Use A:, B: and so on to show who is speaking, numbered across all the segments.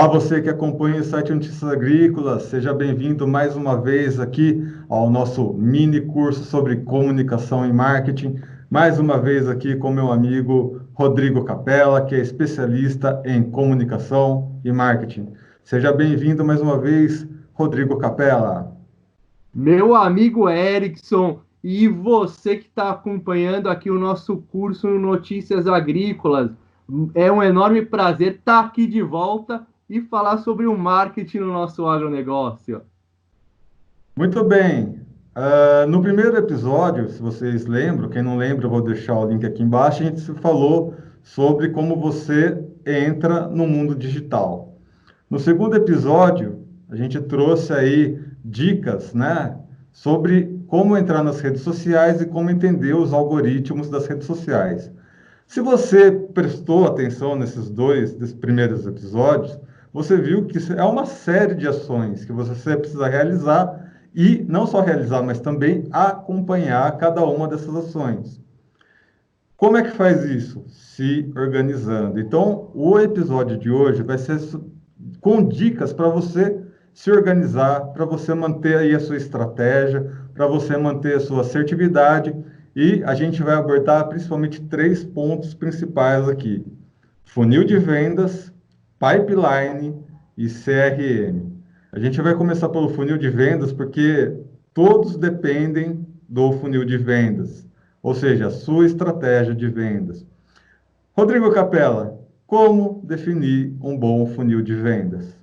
A: Olá, você que acompanha o site Notícias Agrícolas, seja bem-vindo mais uma vez aqui ao nosso mini curso sobre comunicação e marketing. Mais uma vez aqui com meu amigo Rodrigo Capella, que é especialista em comunicação e marketing. Seja bem-vindo mais uma vez, Rodrigo Capella.
B: Meu amigo Erickson, e você que está acompanhando aqui o nosso curso no Notícias Agrícolas, é um enorme prazer estar aqui de volta e falar sobre o marketing no nosso agronegócio.
A: Muito bem. No primeiro episódio, se vocês lembram, quem não lembra, eu vou deixar o link aqui embaixo, a gente falou sobre como você entra no mundo digital. No segundo episódio, a gente trouxe aí dicas, né, sobre como entrar nas redes sociais e como entender os algoritmos das redes sociais. Se você prestou atenção desses primeiros episódios, você viu que é uma série de ações que você precisa realizar e não só realizar, mas também acompanhar cada uma dessas ações. Como é que faz isso? Se organizando. Então, o episódio de hoje vai ser com dicas para você se organizar, para você manter aí a sua estratégia, para você manter a sua assertividade. E a gente vai abordar principalmente três pontos principais aqui: funil de vendas, pipeline e CRM. A gente vai começar pelo funil de vendas porque todos dependem do funil de vendas, ou seja, a sua estratégia de vendas. Rodrigo Capella, como definir um bom funil de vendas?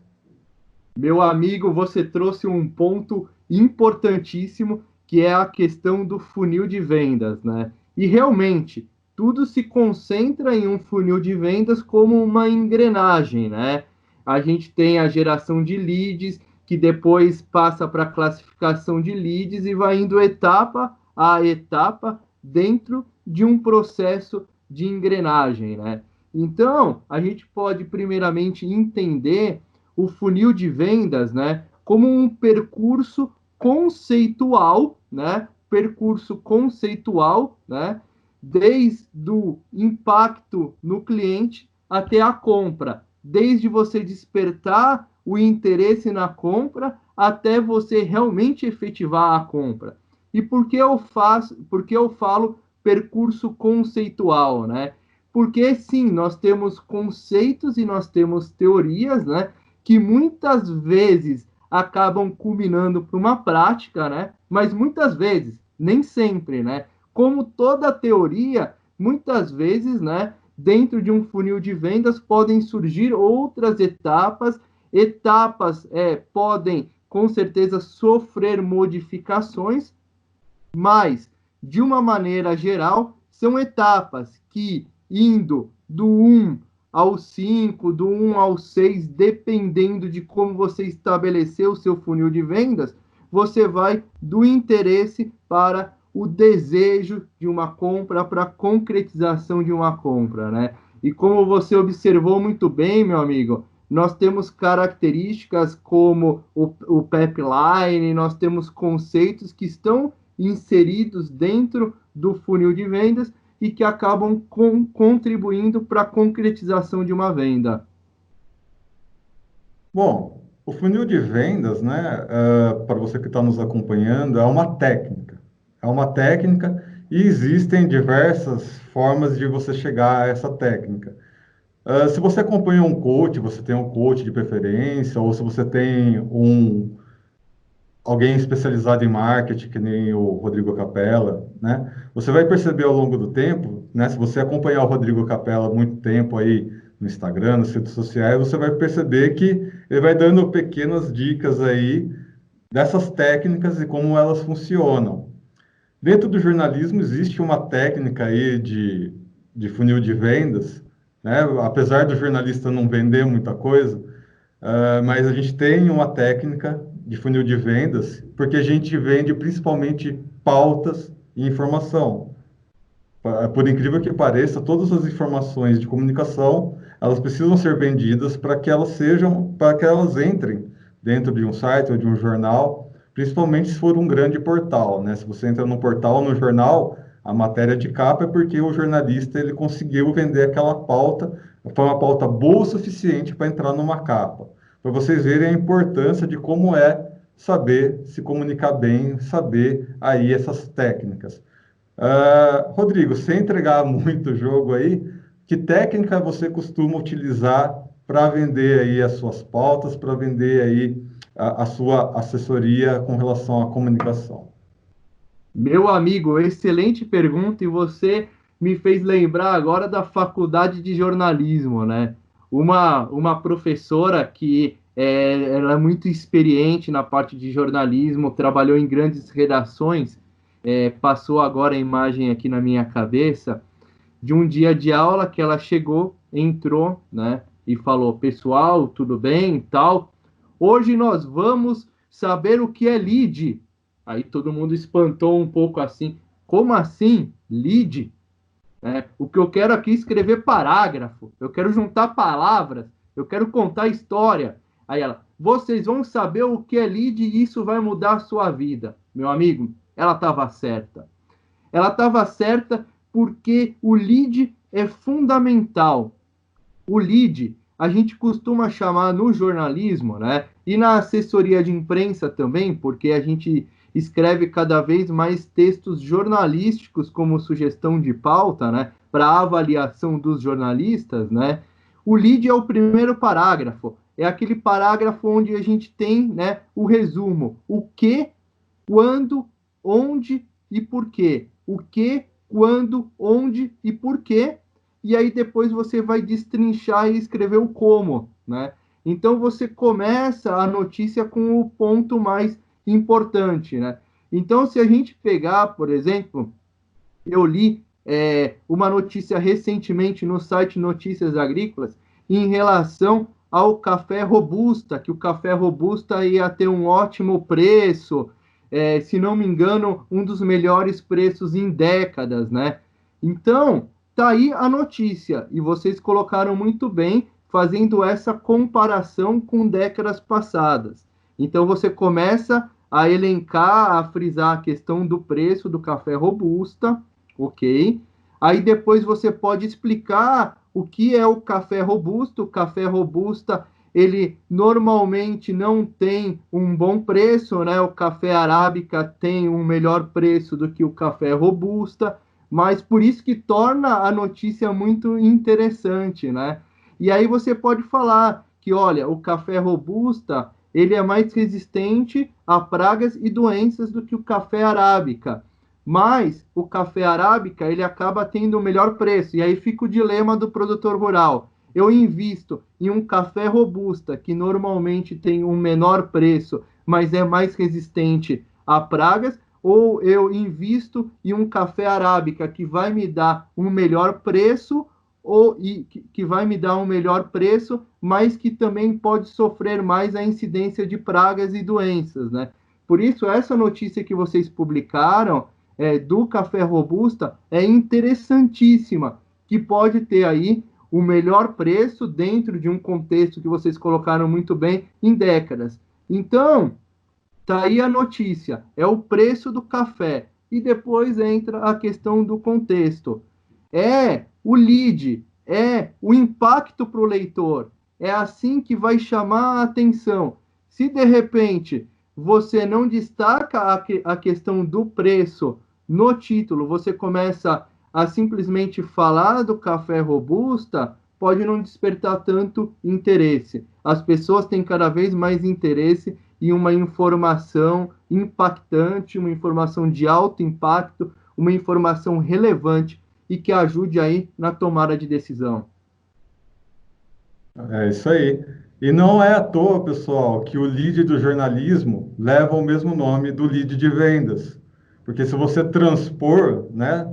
B: Meu amigo, você trouxe um ponto importantíssimo, que é a questão do funil de vendas, né? E realmente, tudo se concentra em um funil de vendas como uma engrenagem, né? A gente tem a geração de leads, que depois passa para a classificação de leads e vai indo etapa a etapa dentro de um processo de engrenagem, né? Então, a gente pode primeiramente entender o funil de vendas, né, como um percurso conceitual, né, desde o impacto no cliente até a compra, desde você despertar o interesse na compra até você realmente efetivar a compra. E por que eu falo percurso conceitual, né? Porque sim, nós temos conceitos e nós temos teorias, né, que muitas vezes acabam culminando para uma prática, né? Mas muitas vezes, nem sempre, né? Como toda teoria, muitas vezes, né? Dentro de um funil de vendas podem surgir outras etapas. Etapas podem, com certeza, sofrer modificações, mas, de uma maneira geral, são etapas que, indo do 1 ao 5, do 1 ao 6, dependendo de como você estabeleceu o seu funil de vendas, você vai do interesse para o desejo de uma compra, para a concretização de uma compra, né? E como você observou muito bem, meu amigo, nós temos características como o pipeline, nós temos conceitos que estão inseridos dentro do funil de vendas e que acabam contribuindo para a concretização de uma venda.
A: Bom, o funil de vendas, né, para você que está nos acompanhando, é uma técnica. É uma técnica e existem diversas formas de você chegar a essa técnica. Se você acompanha um coach, você tem um coach de preferência, ou se você tem alguém especializado em marketing, que nem o Rodrigo Capella, né? Você vai perceber ao longo do tempo, né? Se você acompanhar o Rodrigo Capella há muito tempo aí no Instagram, nas redes sociais, você vai perceber que ele vai dando pequenas dicas aí dessas técnicas e como elas funcionam. Dentro do jornalismo existe uma técnica aí de funil de vendas, né? Apesar do jornalista não vender muita coisa, mas a gente tem uma técnica de funil de vendas, porque a gente vende principalmente pautas e informação. Por incrível que pareça, todas as informações de comunicação, elas precisam ser vendidas para que elas entrem dentro de um site ou de um jornal, principalmente se for um grande portal, né? Se você entra no portal, no jornal, a matéria de capa é porque o jornalista ele conseguiu vender aquela pauta, foi uma pauta boa o suficiente para entrar numa capa. Para vocês verem a importância de como é saber se comunicar bem, saber aí essas técnicas. Rodrigo, sem entregar muito jogo aí, que técnica você costuma utilizar para vender aí as suas pautas, para vender aí a sua assessoria com relação à comunicação?
B: Meu amigo, excelente pergunta, e você me fez lembrar agora da faculdade de jornalismo, né? Uma professora que ela é muito experiente na parte de jornalismo, trabalhou em grandes redações, passou agora a imagem aqui na minha cabeça, de um dia de aula que ela chegou, entrou, né? E falou: pessoal, tudo bem, tal. Hoje nós vamos saber o que é lead. Aí todo mundo espantou um pouco assim. Como assim? Lead? O que eu quero aqui é escrever parágrafo. Eu quero juntar palavras. Eu quero contar história. Aí ela: vocês vão saber o que é lead e isso vai mudar a sua vida. Meu amigo, ela estava certa. Ela estava certa porque o lead é fundamental. O lead, a gente costuma chamar no jornalismo, né? E na assessoria de imprensa também, porque a gente escreve cada vez mais textos jornalísticos como sugestão de pauta, né? Para avaliação dos jornalistas, né? O lead é o primeiro parágrafo. É aquele parágrafo onde a gente tem, né, o resumo. O que, quando, onde e por quê. O que, quando, onde e por quê. E aí depois você vai destrinchar e escrever o como, né? Então você começa a notícia com o ponto mais importante, né? Então, se a gente pegar, por exemplo, eu li uma notícia recentemente no site Notícias Agrícolas em relação ao café robusta, que o café robusta ia ter um ótimo preço, se não me engano, um dos melhores preços em décadas, né? Então, tá aí a notícia, e vocês colocaram muito bem, fazendo essa comparação com décadas passadas. Então, você começa a elencar, a frisar a questão do preço do café robusta, ok? Aí depois você pode explicar o que é o café robusto. O café robusta, ele normalmente não tem um bom preço, né? O café arábica tem um melhor preço do que o café robusta, mas por isso que torna a notícia muito interessante, né? E aí você pode falar que, olha, o café robusta, ele é mais resistente a pragas e doenças do que o café arábica. Mas o café arábica, ele acaba tendo o melhor preço. E aí fica o dilema do produtor rural. Eu invisto em um café robusta, que normalmente tem um menor preço, mas é mais resistente a pragas, ou eu invisto em um café arábica que vai me dar um melhor preço, que vai me dar um melhor preço, mas que também pode sofrer mais a incidência de pragas e doenças, né? Por isso, essa notícia que vocês publicaram do café robusta é interessantíssima, que pode ter aí o melhor preço dentro de um contexto que vocês colocaram muito bem em décadas. Então, tá aí a notícia, é o preço do café. E depois entra a questão do contexto. É o lead, é o impacto para o leitor. É assim que vai chamar a atenção. Se de repente você não destaca a questão do preço no título, você começa a simplesmente falar do café robusta, pode não despertar tanto interesse. As pessoas têm cada vez mais interesse em uma informação impactante, uma informação de alto impacto, uma informação relevante e que ajude aí na tomada de decisão.
A: É isso aí. E não é à toa, pessoal, que o lead do jornalismo leva o mesmo nome do lead de vendas. Porque se você transpor, né,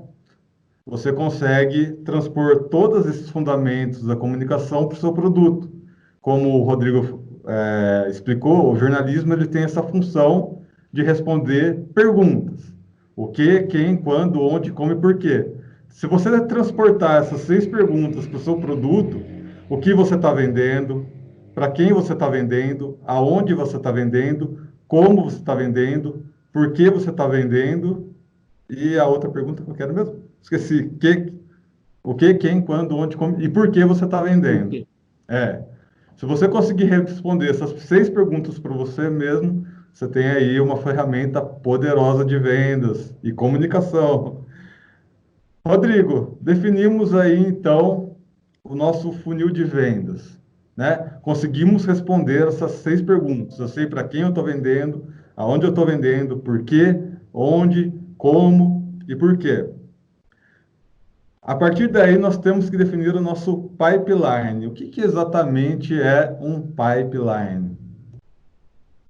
A: você consegue transpor todos esses fundamentos da comunicação para o seu produto. Como o Rodrigo explicou, o jornalismo ele tem essa função de responder perguntas. O que, quem, quando, onde, como e por quê. Se você transportar essas 6 perguntas para o seu produto, o que você está vendendo, para quem você está vendendo, aonde você está vendendo, como você está vendendo, por que você está vendendo, E a outra pergunta que eu quero mesmo? Esqueci. O que, quem, quando, onde, como e por que você está
B: Por
A: vendendo?
B: quê?
A: É. Se você conseguir responder essas 6 perguntas para você mesmo, você tem aí uma ferramenta poderosa de vendas e comunicação. Rodrigo, definimos aí então o nosso funil de vendas, né? Conseguimos responder essas 6 perguntas. Eu sei para quem eu estou vendendo, aonde eu estou vendendo, por quê, onde, como e por quê. A partir daí, nós temos que definir o nosso pipeline. O que que exatamente é um pipeline?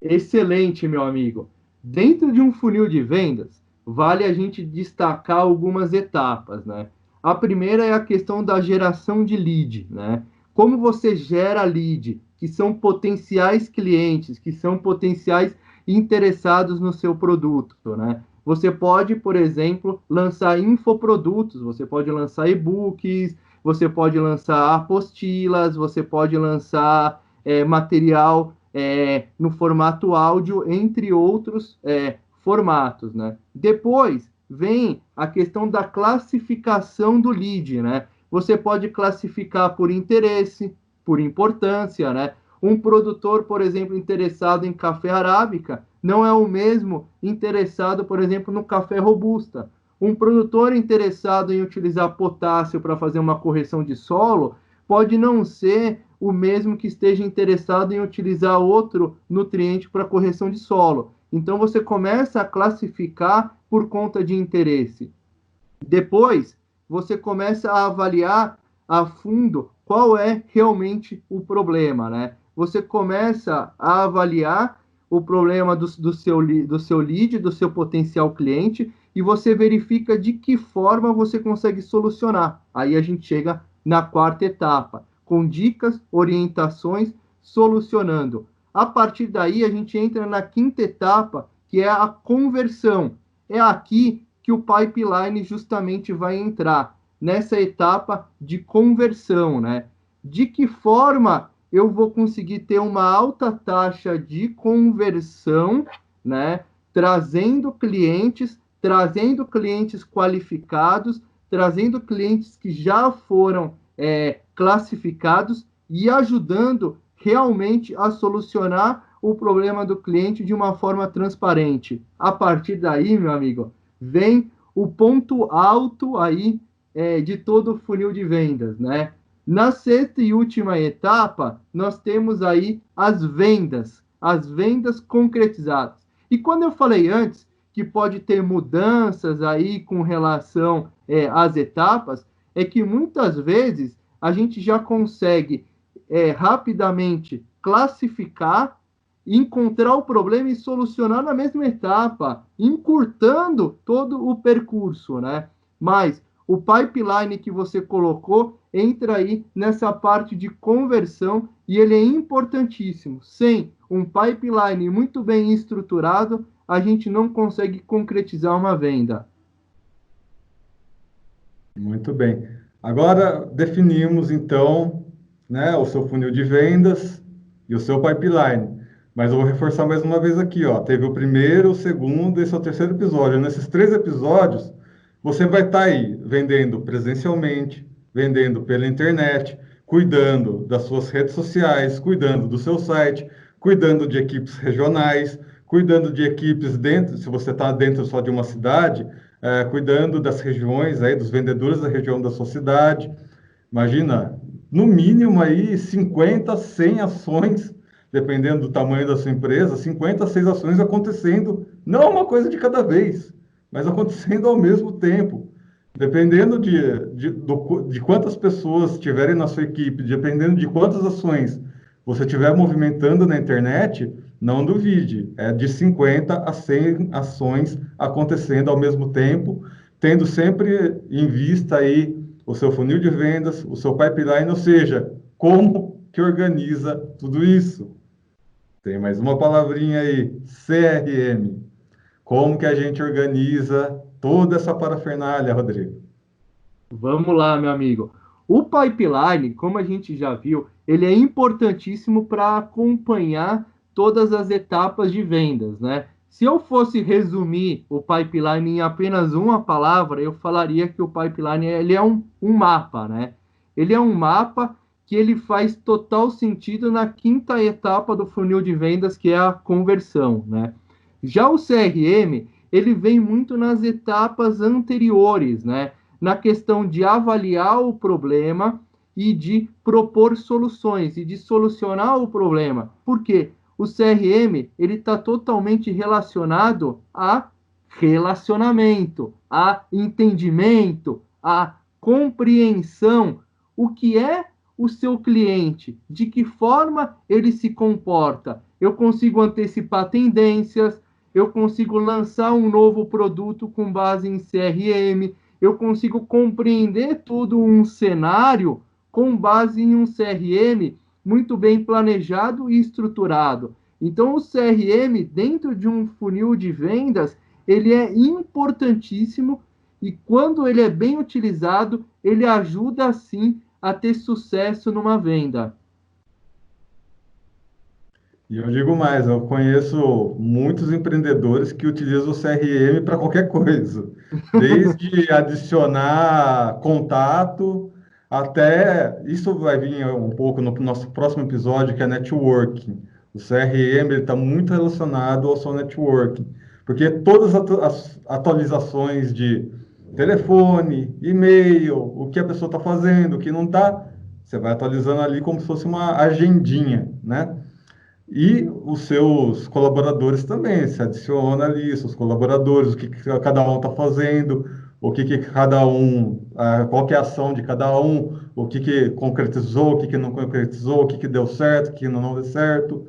B: Excelente, meu amigo. Dentro de um funil de vendas, vale a gente destacar algumas etapas, né? A primeira é a questão da geração de lead, né? Como você gera lead, que são potenciais clientes, que são potenciais interessados no seu produto, né? Você pode, por exemplo, lançar infoprodutos, você pode lançar e-books, você pode lançar apostilas, você pode lançar material no formato áudio, entre outros formatos, né? Depois vem a questão da classificação do lead, né? Você pode classificar por interesse, por importância, né? Um produtor, por exemplo, interessado em café arábica, não é o mesmo interessado, por exemplo, no café robusta. Um produtor interessado em utilizar potássio para fazer uma correção de solo pode não ser o mesmo que esteja interessado em utilizar outro nutriente para correção de solo. Então você começa a classificar por conta de interesse. Depois, você começa a avaliar a fundo qual é realmente o problema, né? Você começa a avaliar o problema do seu lead, do seu potencial cliente, e você verifica de que forma você consegue solucionar. Aí a gente chega na quarta etapa, com dicas, orientações, solucionando. A partir daí, a gente entra na quinta etapa, que é a conversão. É aqui que o pipeline justamente vai entrar, nessa etapa de conversão, né? De que forma eu vou conseguir ter uma alta taxa de conversão, né? Trazendo clientes qualificados, trazendo clientes que já foram classificados e ajudando realmente a solucionar o problema do cliente de uma forma transparente. A partir daí, meu amigo, vem o ponto alto aí de todo o funil de vendas, né? Na sexta e última etapa, nós temos aí as vendas concretizadas. E quando eu falei antes que pode ter mudanças aí com relação às etapas, é que muitas vezes a gente já consegue rapidamente classificar, encontrar o problema e solucionar na mesma etapa, encurtando todo o percurso, né? Mas o pipeline que você colocou entra aí nessa parte de conversão e ele é importantíssimo. Sem um pipeline muito bem estruturado, a gente não consegue concretizar uma venda.
A: Muito bem. Agora definimos então, né, o seu funil de vendas e o seu pipeline. Mas eu vou reforçar mais uma vez aqui, ó. Teve o primeiro, o segundo e esse é o terceiro episódio. Nesses 3 episódios, você vai estar aí vendendo presencialmente, vendendo pela internet, cuidando das suas redes sociais, cuidando do seu site, cuidando de equipes regionais, cuidando de equipes dentro, se você está dentro só de uma cidade, cuidando das regiões aí, dos vendedores da região da sua cidade. Imagina, no mínimo aí 50, 100 ações, dependendo do tamanho da sua empresa, 50, 6 ações acontecendo, não uma coisa de cada vez, mas acontecendo ao mesmo tempo. Dependendo de quantas pessoas tiverem na sua equipe, dependendo de quantas ações você estiver movimentando na internet, não duvide, é de 50 a 100 ações acontecendo ao mesmo tempo, tendo sempre em vista aí o seu funil de vendas, o seu pipeline, ou seja, como que organiza tudo isso. Tem mais uma palavrinha aí, CRM. Como que a gente organiza toda essa parafernália, Rodrigo?
B: Vamos lá, meu amigo. O pipeline, como a gente já viu, ele é importantíssimo para acompanhar todas as etapas de vendas, né? Se eu fosse resumir o pipeline em apenas uma palavra, eu falaria que o pipeline ele é um mapa, né? Ele é um mapa que ele faz total sentido na quinta etapa do funil de vendas, que é a conversão, né? Já o CRM, ele vem muito nas etapas anteriores, né? Na questão de avaliar o problema e de propor soluções e de solucionar o problema. Por quê? O CRM ele está totalmente relacionado a relacionamento, a entendimento, a compreensão. O que é o seu cliente? De que forma ele se comporta? Eu consigo antecipar tendências, eu consigo lançar um novo produto com base em CRM, eu consigo compreender todo um cenário com base em um CRM muito bem planejado e estruturado. Então, o CRM, dentro de um funil de vendas, ele é importantíssimo e quando ele é bem utilizado, ele ajuda, sim, a ter sucesso numa venda.
A: E eu digo mais, eu conheço muitos empreendedores que utilizam o CRM para qualquer coisa, desde adicionar contato até, isso vai vir um pouco no nosso próximo episódio, que é networking. O CRM está muito relacionado ao seu networking, porque todas as atualizações de telefone, e-mail, o que a pessoa está fazendo, o que não está, você vai atualizando ali como se fosse uma agendinha, né? E os seus colaboradores também, se adiciona ali, seus colaboradores, o que cada um está fazendo, o que cada um, qual que é a ação de cada um, o que concretizou, o que não concretizou, o que deu certo, o que não deu certo.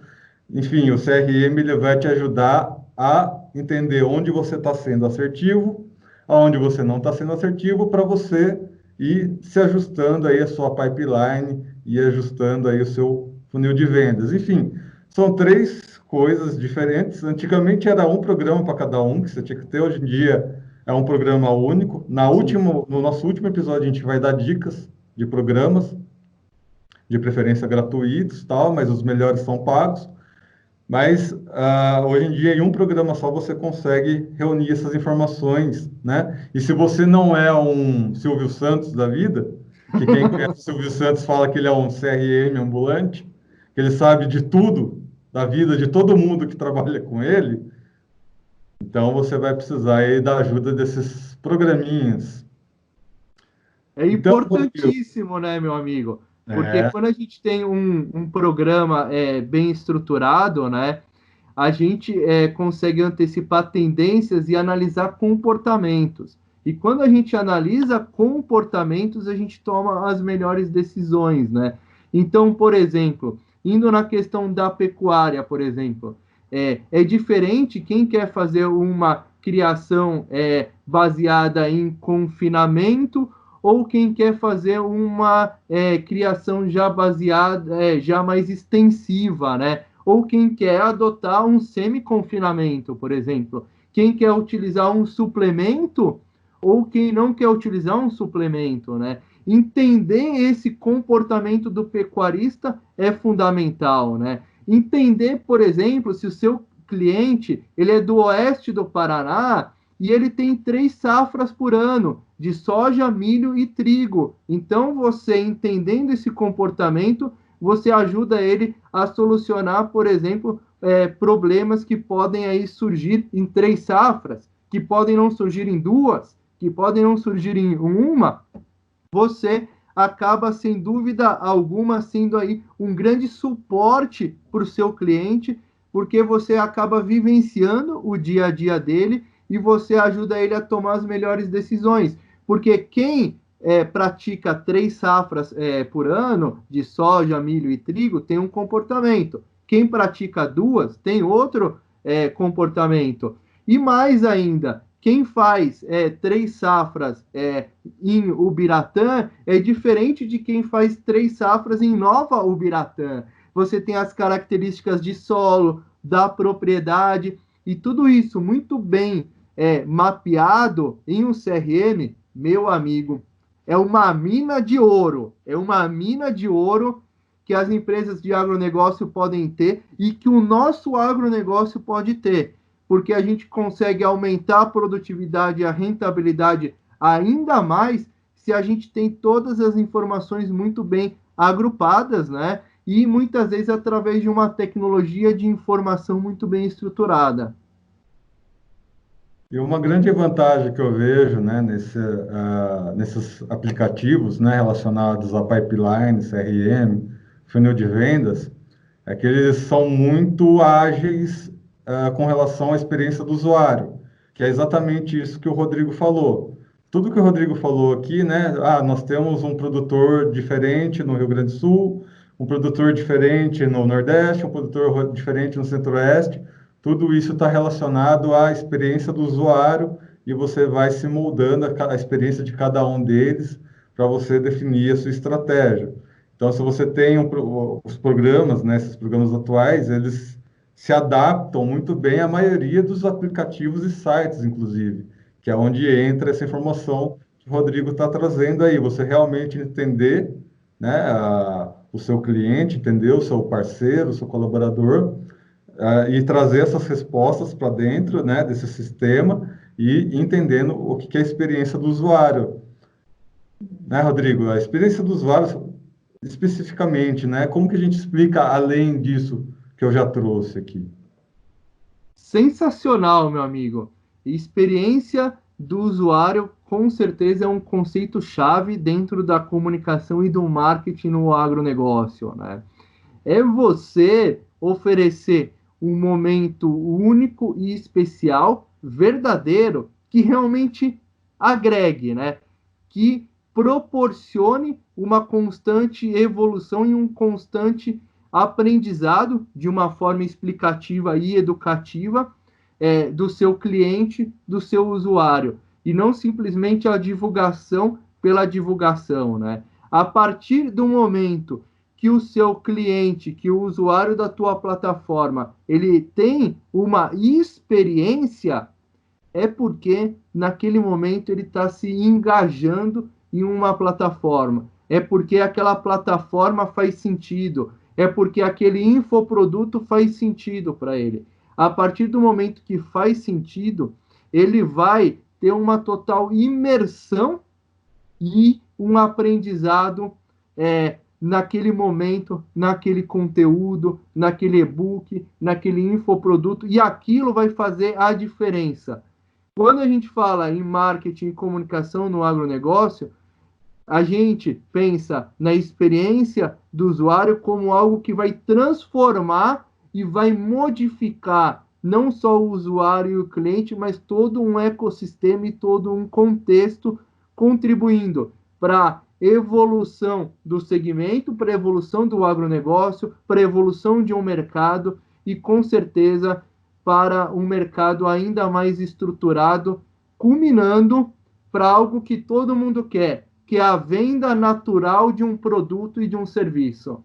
A: Enfim, o CRM ele vai te ajudar a entender onde você está sendo assertivo, aonde você não está sendo assertivo, para você ir se ajustando aí a sua pipeline e ajustando aí o seu funil de vendas. Enfim, são três coisas diferentes. Antigamente era um programa para cada um que você tinha que ter. Hoje em dia é um programa único.
B: Sim.
A: No nosso último episódio a gente vai dar dicas de programas, de preferência gratuitos, tal, mas os melhores são pagos. Mas hoje em dia, em um programa só, você consegue reunir essas informações, né? E se você não é um Silvio Santos da vida, que quem conhece o Silvio Santos fala que ele é um CRM ambulante, que ele sabe de tudo da vida de todo mundo que trabalha com ele, então você vai precisar aí da ajuda desses programinhas.
B: É
A: Então, Rodrigo,
B: importantíssimo, né, meu amigo? Porque
A: é,
B: quando a gente tem um programa bem estruturado, né, a gente consegue antecipar tendências e analisar comportamentos. E quando a gente analisa comportamentos, a gente toma as melhores decisões, né? Então, por exemplo, indo na questão da pecuária, por exemplo, é diferente quem quer fazer uma criação baseada em confinamento ou quem quer fazer uma criação já baseada, já mais extensiva, né? Ou quem quer adotar um semi-confinamento, por exemplo. Quem quer utilizar um suplemento ou quem não quer utilizar um suplemento, né? Entender esse comportamento do pecuarista é fundamental, né? Entender, por exemplo, se o seu cliente ele é do oeste do Paraná e ele tem 3 safras por ano de soja, milho e trigo. Então, você entendendo esse comportamento, você ajuda ele a solucionar, por exemplo, problemas que podem aí surgir em 3 safras, que podem não surgir em 2, que podem não surgir em uma. Você acaba, sem dúvida alguma, sendo aí um grande suporte para o seu cliente, porque você acaba vivenciando o dia a dia dele e você ajuda ele a tomar as melhores decisões. Porque quem pratica 3 safras por ano de soja, milho e trigo tem um comportamento. Quem pratica 2 tem outro comportamento. E mais ainda, quem faz 3 safras em Ubiratã é diferente de quem faz 3 safras em Nova Ubiratã. Você tem as características de solo, da propriedade, e tudo isso muito bem mapeado em um CRM, meu amigo, é uma mina de ouro. É uma mina de ouro que as empresas de agronegócio podem ter e que o nosso agronegócio pode ter. porque a gente consegue aumentar a produtividade e a rentabilidade ainda mais se a gente tem todas as informações muito bem agrupadas, né? E muitas vezes através de uma tecnologia de informação muito bem estruturada.
A: E uma grande vantagem que eu vejo, né, nesses aplicativos, né, relacionados a pipeline, CRM, funil de vendas, é que eles são muito ágeis, com relação à experiência do usuário, que é exatamente isso que o Rodrigo falou. Tudo que o Rodrigo falou aqui, né, nós temos um produtor diferente no Rio Grande do Sul, um produtor diferente no Nordeste, um produtor diferente no Centro-Oeste. Tudo isso está relacionado à experiência do usuário e você vai se moldando a experiência de cada um deles para você definir a sua estratégia. Então, se você tem os programas, né, esses programas atuais, eles se adaptam muito bem à maioria dos aplicativos e sites, inclusive, que é onde entra essa informação que o Rodrigo está trazendo aí. Você realmente entender, né, o seu cliente, entender o seu parceiro, o seu colaborador, e trazer essas respostas para dentro, né, desse sistema e entendendo o que é a experiência do usuário. Né, Rodrigo? A experiência do usuário, especificamente, né? Como que a gente explica além disso que eu já trouxe aqui?
B: Sensacional, meu amigo. Experiência do usuário, com certeza, é um conceito-chave dentro da comunicação e do marketing no agronegócio, né? É você oferecer um momento único e especial, verdadeiro, que realmente agregue, né? Que proporcione uma constante evolução e um constante aprendizado de uma forma explicativa e educativa do seu cliente, do seu usuário, e não simplesmente a divulgação pela divulgação, né? A partir do momento que o seu cliente, que o usuário da tua plataforma, ele tem uma experiência, é porque naquele momento ele está se engajando em uma plataforma, é porque aquela plataforma faz sentido, é porque aquele infoproduto faz sentido para ele. A partir do momento que faz sentido, ele vai ter uma total imersão e um aprendizado naquele momento, naquele conteúdo, naquele e-book, naquele infoproduto, e aquilo vai fazer a diferença. Quando a gente fala em marketing e comunicação no agronegócio, a gente pensa na experiência do usuário como algo que vai transformar e vai modificar não só o usuário e o cliente, mas todo um ecossistema e todo um contexto, contribuindo para a evolução do segmento, para a evolução do agronegócio, para a evolução de um mercado e, com certeza, para um mercado ainda mais estruturado, culminando para algo que todo mundo quer, que é a venda natural de um produto e de um serviço.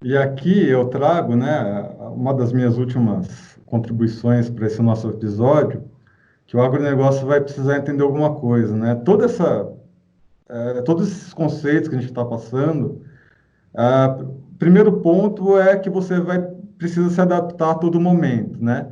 A: E aqui eu trago, né, uma das minhas últimas contribuições para esse nosso episódio, que o agronegócio vai precisar entender alguma coisa, né? Todos esses conceitos que a gente está passando, primeiro ponto é que você precisa se adaptar a todo momento, né?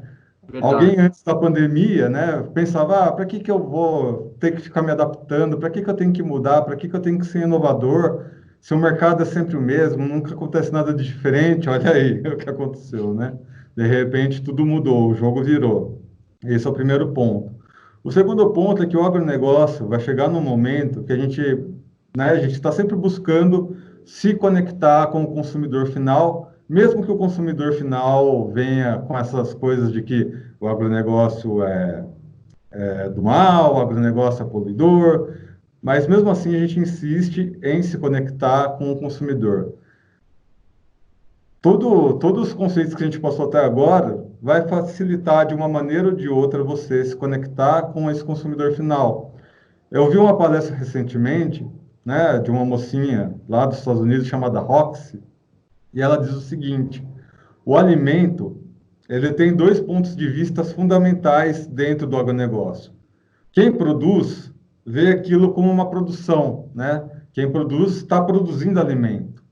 A: Alguém
B: Verdade.
A: antes da pandemia, né, pensava, para que eu vou ter que ficar me adaptando? Para que eu tenho que mudar? Para que eu tenho que ser inovador? Se o mercado é sempre o mesmo, nunca acontece nada de diferente, olha aí o que aconteceu, né? De repente tudo mudou, o jogo virou. Esse é o primeiro ponto. O segundo ponto é que o agronegócio vai chegar num momento que a gente está sempre buscando se conectar com o consumidor final, mesmo que o consumidor final venha com essas coisas de que o agronegócio é do mal, o agronegócio é poluidor, mas mesmo assim a gente insiste em se conectar com o consumidor. Todos os conceitos que a gente passou até agora vai facilitar de uma maneira ou de outra você se conectar com esse consumidor final. Eu vi uma palestra recentemente, né, de uma mocinha lá dos Estados Unidos chamada Roxy, e ela diz o seguinte: o alimento, ele tem dois pontos de vista fundamentais dentro do agronegócio. Quem produz vê aquilo como uma produção, né? Quem produz está produzindo alimento.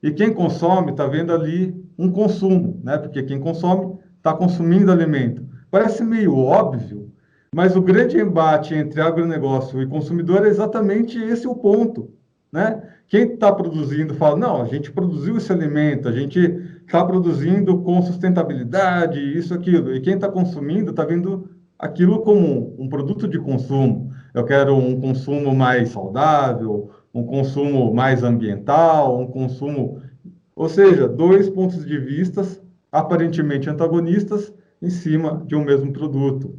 A: E quem consome está vendo ali um consumo, né? Porque quem consome está consumindo alimento. Parece meio óbvio, mas o grande embate entre agronegócio e consumidor é exatamente esse o ponto, né? Quem está produzindo fala, não, a gente produziu esse alimento, a gente está produzindo com sustentabilidade, isso, aquilo. E quem está consumindo está vendo aquilo como um produto de consumo. Eu quero um consumo mais saudável, um consumo mais ambiental, um consumo... Ou seja, dois pontos de vista aparentemente antagonistas em cima de um mesmo produto.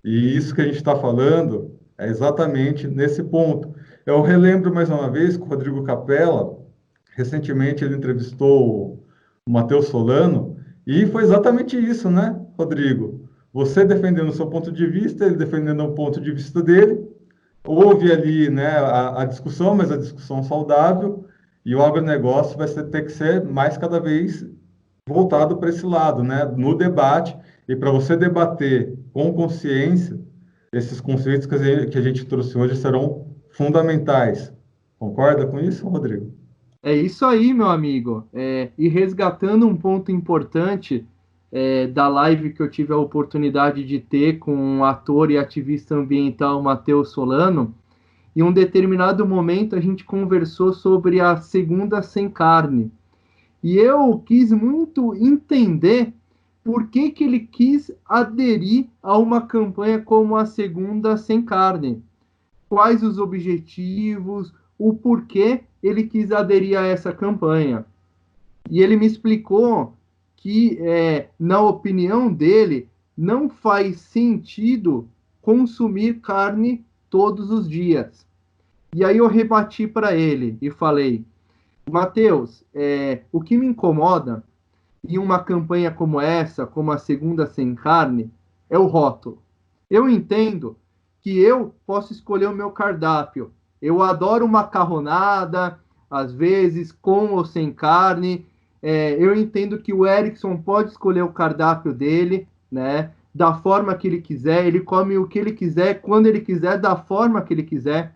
A: E isso que a gente está falando é exatamente nesse ponto. Eu relembro mais uma vez que o Rodrigo Capella, recentemente ele entrevistou o Matheus Solano, e foi exatamente isso, né, Rodrigo? Você defendendo o seu ponto de vista, ele defendendo o ponto de vista dele. Houve ali, né, a discussão, mas a discussão saudável, e o agronegócio vai ter que ser mais cada vez voltado para esse lado, né, no debate, e para você debater com consciência, esses conceitos que a gente trouxe hoje serão fundamentais. Concorda com isso, Rodrigo?
B: É isso aí, meu amigo. E resgatando um ponto importante da live que eu tive a oportunidade de ter com o ator e ativista ambiental Matheus Solano, em um determinado momento a gente conversou sobre a segunda sem carne. E eu quis muito entender por que que ele quis aderir a uma campanha como a segunda sem carne. Quais os objetivos, o porquê ele quis aderir a essa campanha. E ele me explicou que, na opinião dele, não faz sentido consumir carne todos os dias. E aí eu rebati para ele e falei, Matheus, o que me incomoda em uma campanha como essa, como a Segunda Sem Carne, é o rótulo. Eu entendo que eu posso escolher o meu cardápio. Eu adoro macarronada, às vezes com ou sem carne. Eu entendo que o Erickson pode escolher o cardápio dele, né? Da forma que ele quiser, ele come o que ele quiser, quando ele quiser, da forma que ele quiser.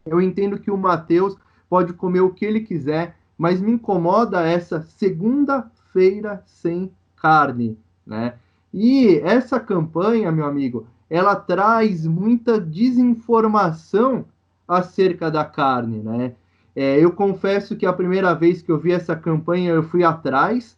B: Eu entendo que o Matheus pode comer o que ele quiser, mas me incomoda essa segunda-feira sem carne, né? E essa campanha, meu amigo, ela traz muita desinformação acerca da carne, né? Eu confesso que a primeira vez que eu vi essa campanha, eu fui atrás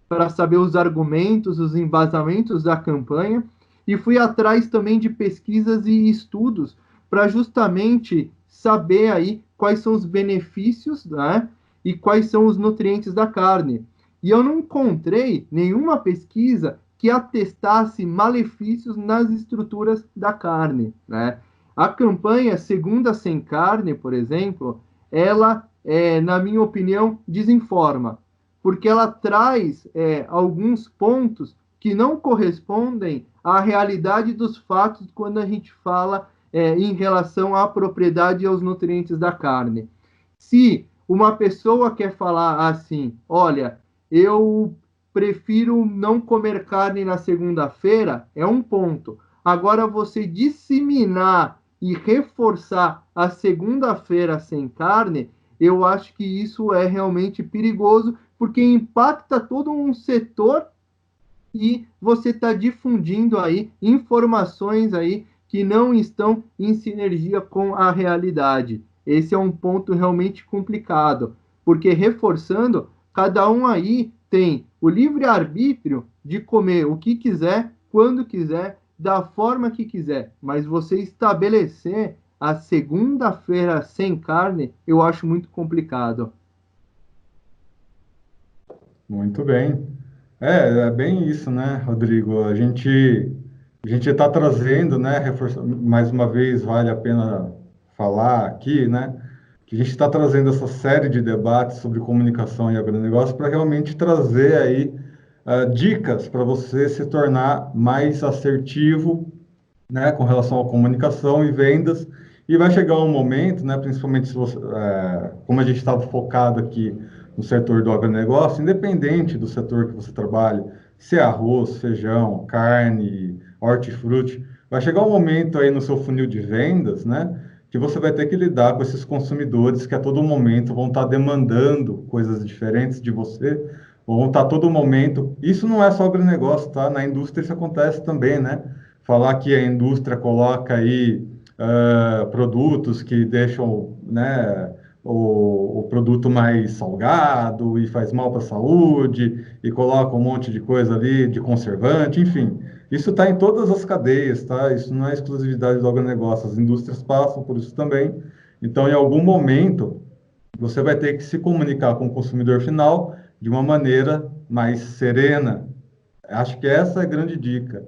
B: para saber os argumentos, os embasamentos da campanha, e fui atrás também de pesquisas e estudos para justamente saber aí quais são os benefícios, né, e quais são os nutrientes da carne. E eu não encontrei nenhuma pesquisa que atestasse malefícios nas estruturas da carne, né? A campanha Segunda Sem Carne, por exemplo, ela, na minha opinião, desinforma, porque ela traz alguns pontos que não correspondem à realidade dos fatos quando a gente fala em relação à propriedade e aos nutrientes da carne. Se uma pessoa quer falar assim, olha, eu prefiro não comer carne na segunda-feira, é um ponto. Agora, você disseminar e reforçar a segunda-feira sem carne, eu acho que isso é realmente perigoso, porque impacta todo um setor e você está difundindo aí informações aí que não estão em sinergia com a realidade. Esse é um ponto realmente complicado, porque reforçando, cada um aí tem o livre-arbítrio de comer o que quiser, quando quiser, da forma que quiser, mas você estabelecer a segunda-feira sem carne, eu acho muito complicado.
A: Muito bem. É bem isso, né, Rodrigo? A gente está trazendo, né, mais uma vez vale a pena falar aqui, né, que a gente está trazendo essa série de debates sobre comunicação e agronegócio para realmente trazer aí dicas para você se tornar mais assertivo, né, com relação à comunicação e vendas. E vai chegar um momento, né, principalmente se você, como a gente estava focado aqui no setor do agronegócio, independente do setor que você trabalha, se é arroz, feijão, carne, hortifruti, vai chegar um momento aí no seu funil de vendas, né, que você vai ter que lidar com esses consumidores que a todo momento vão estar demandando coisas diferentes de você, ou vão estar todo momento. Isso não é só agronegócio, tá? Na indústria isso acontece também, né? Falar que a indústria coloca aí produtos que deixam, né, o produto mais salgado e faz mal para a saúde, e coloca um monte de coisa ali, de conservante, enfim. Isso está em todas as cadeias, tá? Isso não é exclusividade do agronegócio, as indústrias passam por isso também. Então, em algum momento, você vai ter que se comunicar com o consumidor final de uma maneira mais serena. Acho que essa é a grande dica,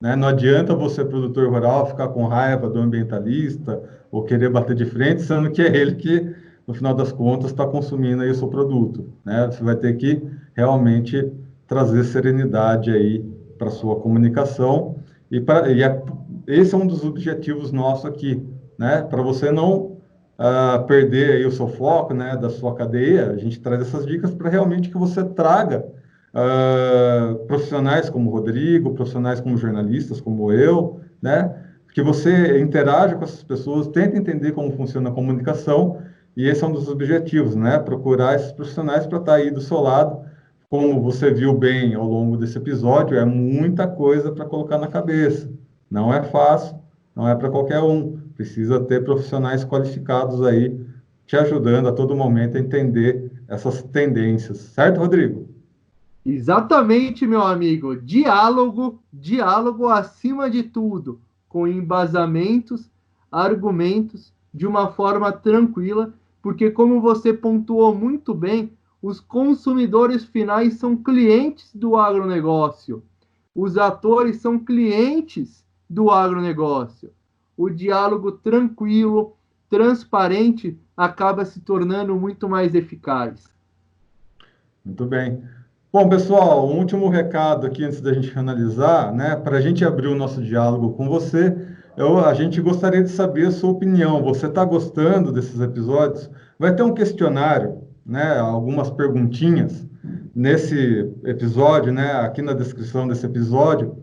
A: né? Não adianta você, produtor rural, ficar com raiva do ambientalista ou querer bater de frente, sendo que é ele que, no final das contas, está consumindo aí o seu produto, né? Você vai ter que realmente trazer serenidade aí para a sua comunicação esse é um dos objetivos nossos aqui, né? Para você não perder aí o seu foco, né, da sua cadeia, a gente traz essas dicas para realmente que você traga profissionais como o Rodrigo, profissionais como jornalistas, como eu, né? Que você interaja com essas pessoas, tente entender como funciona a comunicação, e esse é um dos objetivos, né? Procurar esses profissionais para estar aí do seu lado. Como você viu bem ao longo desse episódio, é muita coisa para colocar na cabeça. Não é fácil, não é para qualquer um. Precisa ter profissionais qualificados aí te ajudando a todo momento a entender essas tendências. Certo, Rodrigo?
B: Exatamente, meu amigo. Diálogo, diálogo acima de tudo, com embasamentos, argumentos, de uma forma tranquila, porque, como você pontuou muito bem, os consumidores finais são clientes do agronegócio, os atores são clientes do agronegócio. O diálogo tranquilo, transparente, acaba se tornando muito mais eficaz.
A: Muito bem. Bom, pessoal, um último recado aqui antes da gente finalizar, né? Para a gente abrir o nosso diálogo com você, a gente gostaria de saber a sua opinião. Você está gostando desses episódios? Vai ter um questionário, né? Algumas perguntinhas nesse episódio, né? Aqui na descrição desse episódio,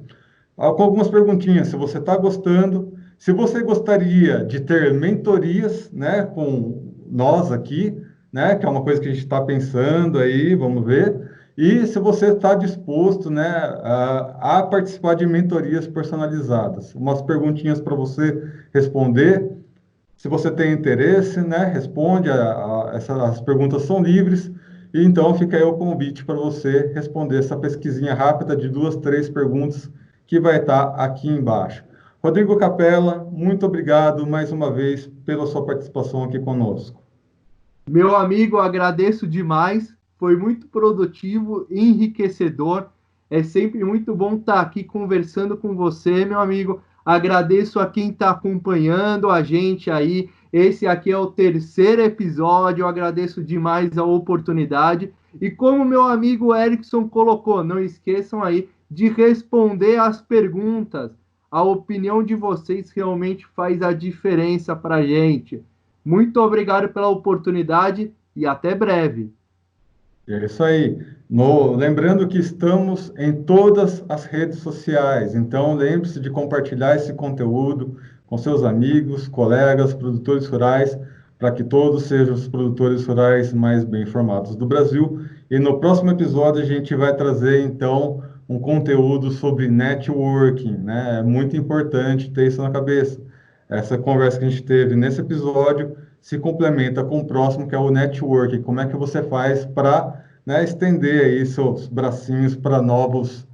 A: com algumas perguntinhas. Se você está gostando, se você gostaria de ter mentorias, né? Com nós aqui, né? Que é uma coisa que a gente está pensando aí, vamos ver. E se você está disposto, né, a participar de mentorias personalizadas. Umas perguntinhas para você responder. Se você tem interesse, né, responde. As perguntas são livres. E então fica aí o convite para você responder essa pesquisinha rápida de 2, 3 perguntas que vai estar aqui embaixo. Rodrigo Capella, muito obrigado mais uma vez pela sua participação aqui conosco.
B: Meu amigo, agradeço demais. Foi muito produtivo, enriquecedor. É sempre muito bom estar aqui conversando com você, meu amigo. Agradeço a quem está acompanhando a gente aí. Esse aqui é o terceiro episódio. Eu agradeço demais a oportunidade. E como meu amigo Erickson colocou, não esqueçam aí de responder as perguntas. A opinião de vocês realmente faz a diferença para a gente. Muito obrigado pela oportunidade e até breve.
A: É isso aí. Lembrando que estamos em todas as redes sociais, então lembre-se de compartilhar esse conteúdo com seus amigos, colegas, produtores rurais, para que todos sejam os produtores rurais mais bem informados do Brasil. E no próximo episódio a gente vai trazer então um conteúdo sobre networking, né? É muito importante ter isso na cabeça. Essa conversa que a gente teve nesse episódio se complementa com o próximo, que é o networking. Como é que você faz para, né, estender aí seus bracinhos para novos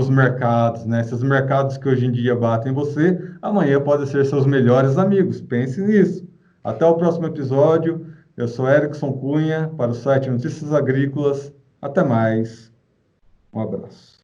A: mercados, né? Esses mercados que hoje em dia batem você, amanhã podem ser seus melhores amigos. Pense nisso. Até o próximo episódio. Eu sou Erickson Cunha, para o site Notícias Agrícolas. Até mais. Um abraço.